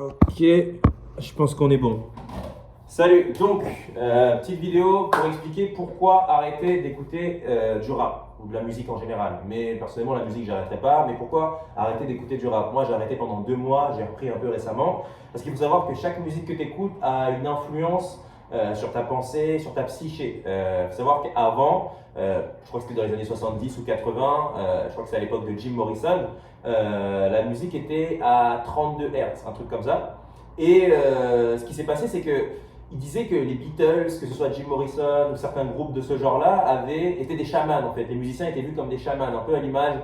Ok, je pense qu'on est bon. Salut, donc petite vidéo pour expliquer pourquoi arrêter d'écouter du rap ou de la musique en général. Mais personnellement la musique j'arrêterai pas, mais pourquoi arrêter d'écouter du rap? Moi j'ai arrêté pendant 2 mois, j'ai repris un peu récemment, parce qu'il faut savoir que chaque musique que tu écoutes a une influence sur ta pensée, sur ta psyché. Il faut savoir qu'avant, je crois que c'était dans les années 70 ou 80, je crois que c'est à l'époque de Jim Morrison, la musique était à 32 Hz, un truc comme ça. Et ce qui s'est passé, c'est que il disait que les Beatles, que ce soit Jim Morrison ou certains groupes de ce genre-là, étaient des chamans en fait. Les musiciens étaient vus comme des chamans, un peu à l'image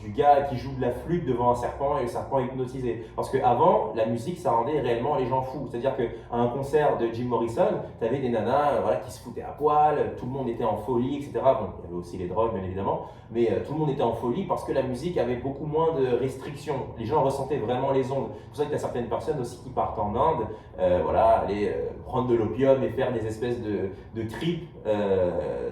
du gars qui joue de la flûte devant un serpent et le serpent est hypnotisé. Parce qu'avant, la musique, ça rendait réellement les gens fous. C'est-à-dire qu'à un concert de Jim Morrison, tu avais des nanas voilà, qui se foutaient à poil, tout le monde était en folie, etc. Bon, il y avait aussi les drogues, bien évidemment, mais tout le monde était en folie parce que la musique avait beaucoup moins de restrictions. Les gens ressentaient vraiment les ondes. C'est pour ça que tu as certaines personnes aussi qui partent en Inde, voilà, aller prendre de l'opium et faire des espèces de trips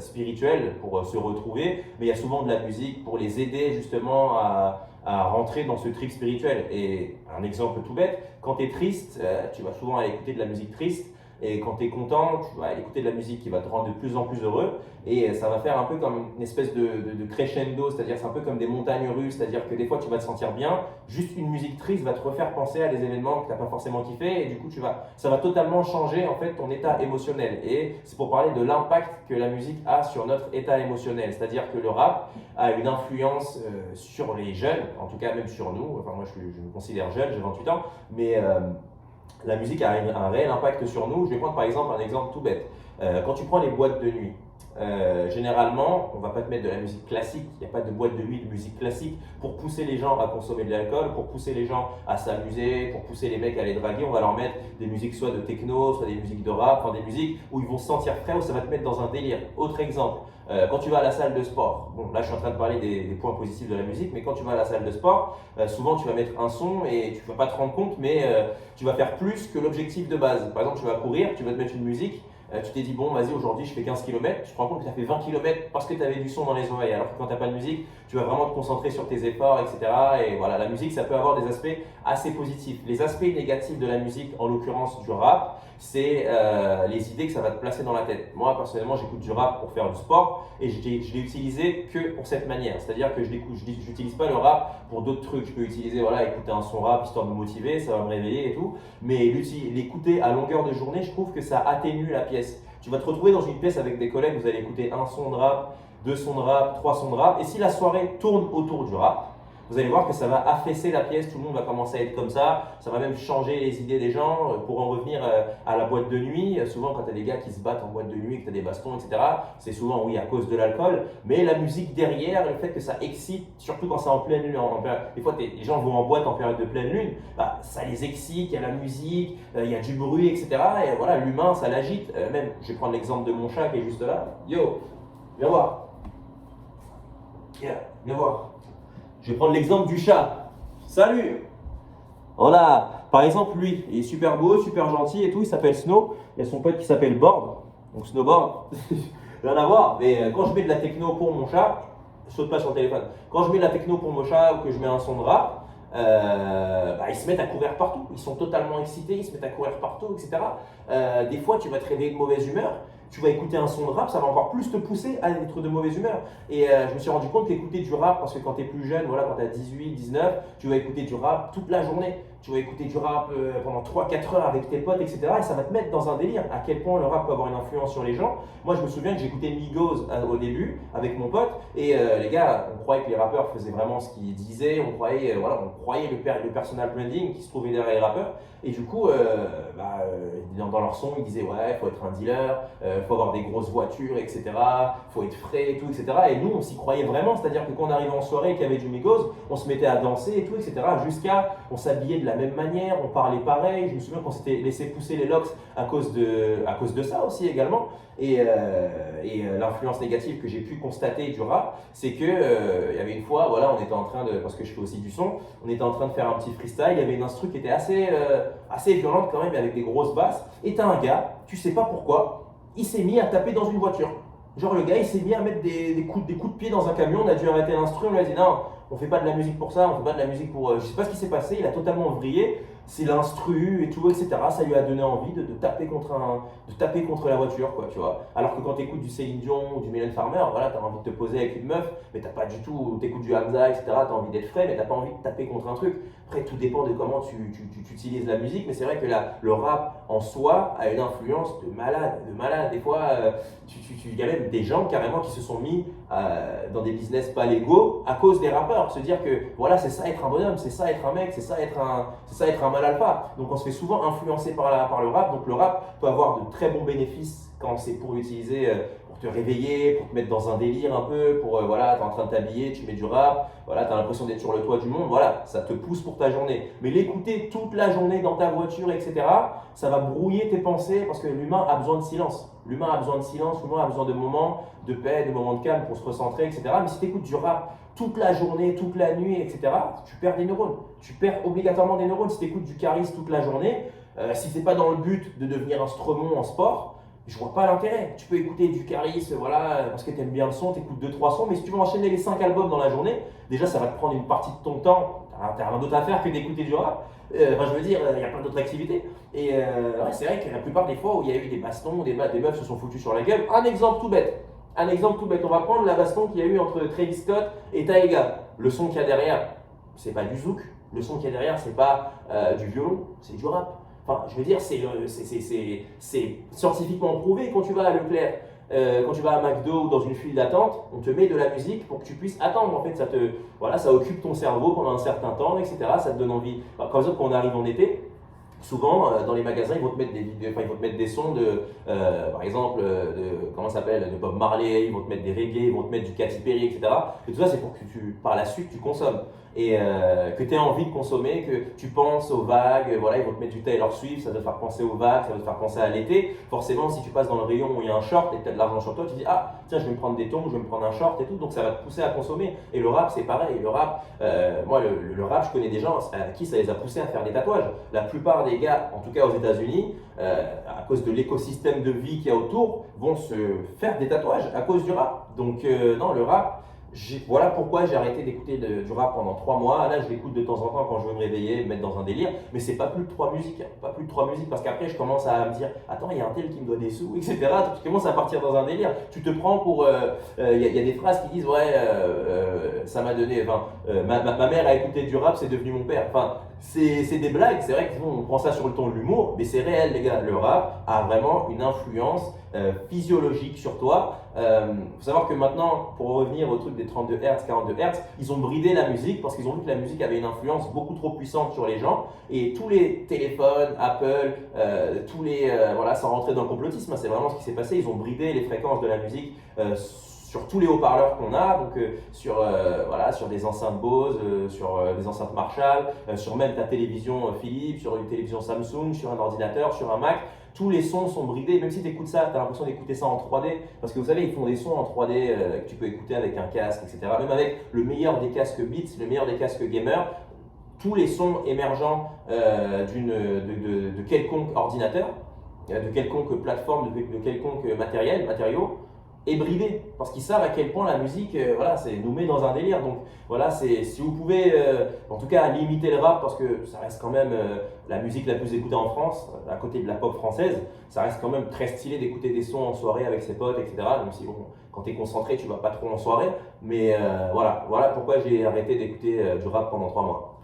spirituels pour se retrouver. Mais il y a souvent de la musique pour les aider justement à rentrer dans ce trip spirituel. Et un exemple tout bête, quand tu es triste, tu vas souvent aller écouter de la musique triste. Et quand tu es content, tu vas écouter de la musique qui va te rendre de plus en plus heureux. Et ça va faire un peu comme une espèce de crescendo, c'est-à-dire c'est un peu comme des montagnes russes, c'est-à-dire que des fois tu vas te sentir bien, juste une musique triste va te refaire penser à des événements que tu n'as pas forcément kiffé, et du coup ça va totalement changer en fait ton état émotionnel. Et c'est pour parler de l'impact que la musique a sur notre état émotionnel, c'est-à-dire que le rap a une influence sur les jeunes, en tout cas même sur nous. Enfin moi je me considère jeune, j'ai 28 ans, mais la musique a un réel impact sur nous. Je vais prendre par exemple un exemple tout bête. Quand tu prends les boîtes de nuit, généralement, on ne va pas te mettre de la musique classique. Il n'y a pas de boîte de nuit de musique classique pour pousser les gens à consommer de l'alcool, pour pousser les gens à s'amuser, pour pousser les mecs à les draguer. On va leur mettre des musiques soit de techno, soit des musiques de rap, enfin des musiques où ils vont se sentir frais, où ça va te mettre dans un délire. Autre exemple, quand tu vas à la salle de sport, bon là je suis en train de parler des points positifs de la musique, mais quand tu vas à la salle de sport, souvent tu vas mettre un son et tu ne vas pas te rendre compte, mais tu vas faire plus que l'objectif de base. Par exemple, tu vas courir, tu vas te mettre une musique, tu t'es dit bon vas-y aujourd'hui je fais 15 km, tu te rends compte que tu as fait 20 km parce que tu avais du son dans les oreilles, alors que quand tu n'as pas de musique, tu vas vraiment te concentrer sur tes efforts, etc. Et voilà, la musique ça peut avoir des aspects assez positifs. Les aspects négatifs de la musique, en l'occurrence du rap, c'est les idées que ça va te placer dans la tête. Moi personnellement j'écoute du rap pour faire du sport et je l'ai utilisé que pour cette manière, c'est-à-dire que je n'utilise pas le rap pour d'autres trucs. Je peux utiliser, voilà, écouter un son rap histoire de me motiver, ça va me réveiller et tout, mais l'écouter à longueur de journée, je trouve que ça atténue la pièce. Tu vas te retrouver dans une pièce avec des collègues, vous allez écouter un son de rap, 2 sons de rap, 3 sons de rap, et si la soirée tourne autour du rap, vous allez voir que ça va affaisser la pièce, tout le monde va commencer à être comme ça va même changer les idées des gens. Pour en revenir à la boîte de nuit, souvent quand tu as des gars qui se battent en boîte de nuit, que tu as des bastons, etc., c'est souvent oui à cause de l'alcool, mais la musique derrière, le fait que ça excite, surtout quand c'est en pleine lune, des fois les gens vont en boîte en période de pleine lune, bah, ça les excite, il y a la musique, il y a du bruit, etc., et voilà, l'humain ça l'agite. Même, je vais prendre l'exemple de mon chat qui est juste là. Yo, viens voir. Yeah, viens voir. Je vais prendre l'exemple du chat. Salut! Voilà, par exemple, lui, il est super beau, super gentil et tout, il s'appelle Snow. Il y a son pote qui s'appelle Board, donc Snowboard. Rien à voir, mais quand je mets de la techno pour mon chat, je saute pas sur le téléphone. Quand je mets de la techno pour mon chat ou que je mets un son de rap, ils se mettent à courir partout. Ils sont totalement excités, ils se mettent à courir partout, etc. Des fois, tu vas te réveiller de mauvaise humeur. Tu vas écouter un son de rap, ça va encore plus te pousser à être de mauvaise humeur. Et je me suis rendu compte qu'écouter du rap, parce que quand tu es plus jeune, voilà, quand tu as 18, 19, tu vas écouter du rap toute la journée. Tu vas écouter du rap pendant 3-4 heures avec tes potes, etc. Et ça va te mettre dans un délire. À quel point le rap peut avoir une influence sur les gens. Moi, je me souviens que j'écoutais Migos au début avec mon pote. Et les gars, on croyait que les rappeurs faisaient vraiment ce qu'ils disaient. On croyait le personal branding qui se trouvait derrière les rappeurs. Et du coup, dans leur son, ils disaient ouais, faut être un dealer, faut avoir des grosses voitures, etc. Faut être frais et tout, etc. Et nous, on s'y croyait vraiment. C'est-à-dire que quand on arrivait en soirée et qu'il y avait du Migos, on se mettait à danser et tout, etc. Jusqu'à, on s'habillait de la même manière, on parlait pareil. Je me souviens qu'on s'était laissé pousser les locks à cause de ça aussi également. Et l'influence négative que j'ai pu constater du rap, c'est que il y avait une fois, voilà, on était en train de, parce que je fais aussi du son, on était en train de faire un petit freestyle. Il y avait une instru qui était assez violente quand même, avec des grosses basses. Et t'as un gars, tu sais pas pourquoi, il s'est mis à taper dans une voiture. Genre le gars, il s'est mis à mettre des coups de pied dans un camion. On a dû arrêter l'instru, on lui a dit non, On fait pas de la musique pour ça, on fait pas de la musique pour. Je sais pas ce qui s'est passé, il a totalement vrillé. C'est l'instru et tout, etc. Ça lui a donné envie de taper contre la voiture, quoi, tu vois. Alors que quand tu écoutes du Céline Dion ou du Mylène Farmer, voilà, tu as envie de te poser avec une meuf, mais t'as pas du tout. Tu écoutes du Hamza, etc. Tu as envie d'être frais, mais t'as pas envie de taper contre un truc. Après, tout dépend de comment tu utilises la musique, mais c'est vrai que le rap en soi a une influence de malade, de malade. Des fois, il y a même des gens carrément qui se sont mis dans des business pas légaux à cause des rappeurs. Se dire que voilà, c'est ça être un bonhomme, c'est ça être un mec, c'est ça être un mal alpha. Donc on se fait souvent influencer par le rap. Donc le rap peut avoir de très bons bénéfices quand c'est pour l'utiliser pour te réveiller, pour te mettre dans un délire un peu, pour voilà, tu es en train de t'habiller, tu mets du rap, voilà, tu as l'impression d'être sur le toit du monde, voilà, ça te pousse pour ta journée. Mais l'écouter toute la journée dans ta voiture, etc., ça va brouiller tes pensées parce que l'humain a besoin de silence. L'humain a besoin de silence, l'humain a besoin de moments de paix, de moments de calme pour se recentrer, etc. Mais si tu écoutes du rap toute la journée, toute la nuit, etc., tu perds des neurones. Tu perds obligatoirement des neurones. Si tu écoutes du Caris toute la journée, si tu n'es pas dans le but de devenir un stromon en sport, je vois pas l'intérêt. Tu peux écouter du Caris, voilà, parce que tu aimes bien le son, tu écoutes 2-3 sons, mais si tu veux enchaîner les 5 albums dans la journée, déjà ça va te prendre une partie de ton temps. Tu n'as rien d'autre à faire que d'écouter du rap. Enfin, je veux dire, il y a plein d'autres activités. Et ouais, c'est vrai que la plupart des fois où il y a eu des bastons, des meufs se sont foutus sur la gueule. Un exemple tout bête. On va prendre la baston qu'il y a eu entre Travis Scott et Taïga. Le son qu'il y a derrière, c'est pas du zouk. Le son qu'il y a derrière, c'est pas du violon, c'est du rap. Enfin, je veux dire, c'est scientifiquement prouvé. Quand tu vas à Leclerc, quand tu vas à McDo ou dans une file d'attente, on te met de la musique pour que tu puisses attendre. En fait, ça occupe ton cerveau pendant un certain temps, etc. Ça te donne envie. Par exemple, quand on arrive en été, souvent, dans les magasins, ils vont te mettre des sons par exemple, comment ça s'appelle, de Bob Marley, ils vont te mettre des reggae, ils vont te mettre du Katy Perry, etc. Et tout ça, c'est pour que par la suite, tu consommes. Et que tu aies envie de consommer, que tu penses aux vagues, voilà, ils vont te mettre du Taylor Swift, ça va te faire penser aux vagues, ça va te faire penser à l'été. Forcément, si tu passes dans le rayon où il y a un short et que tu as de l'argent sur toi, tu dis, ah, tiens, je vais me prendre des tongs, je vais me prendre un short et tout. Donc ça va te pousser à consommer. Et le rap, c'est pareil. Le rap, moi, le rap, je connais des gens à qui ça les a poussés à faire des tatouages. La plupart des gars, en tout cas aux États-Unis, à cause de l'écosystème de vie qu'il y a autour, vont se faire des tatouages à cause du rap. Donc, non, le rap, voilà pourquoi j'ai arrêté d'écouter du rap pendant 3 mois. Là, je l'écoute de temps en temps quand je veux me réveiller, me mettre dans un délire. Mais c'est pas plus de 3 musiques. Pas plus de 3 musiques parce qu'après, je commence à me dire attends, il y a un tel qui me doit des sous, etc. Tu commences à partir dans un délire. Tu te prends pour. Il y a des phrases qui disent ouais, ça m'a donné. Enfin, ma mère a écouté du rap, c'est devenu mon père. Enfin, c'est des blagues. C'est vrai qu'on prend ça sur le ton de l'humour, mais c'est réel, les gars. Le rap a vraiment une influence physiologique sur toi. Faut savoir que maintenant, pour revenir au truc des 32 Hz, 42 Hz, ils ont bridé la musique parce qu'ils ont vu que la musique avait une influence beaucoup trop puissante sur les gens et tous les téléphones, Apple, voilà, sans rentrer dans le complotisme, c'est vraiment ce qui s'est passé. Ils ont bridé les fréquences de la musique sur tous les haut-parleurs qu'on a, donc sur des enceintes Bose, sur des enceintes Marshall, sur même ta télévision Philips, sur une télévision Samsung, sur un ordinateur, sur un Mac. Tous les sons sont bridés, même si tu écoutes ça, tu as l'impression d'écouter ça en 3D, parce que vous savez, ils font des sons en 3D que tu peux écouter avec un casque, etc. Même avec le meilleur des casques Beats, le meilleur des casques gamer, tous les sons émergents de quelconque ordinateur, de quelconque plateforme, de quelconque matériaux, est bridé parce qu'ils savent à quel point la musique voilà, nous met dans un délire. Donc voilà, si vous pouvez en tout cas limiter le rap parce que ça reste quand même la musique la plus écoutée en France, à côté de la pop française, ça reste quand même très stylé d'écouter des sons en soirée avec ses potes, etc. Même si bon, quand tu es concentré, tu vas pas trop en soirée. Mais voilà pourquoi j'ai arrêté d'écouter du rap pendant 3 mois.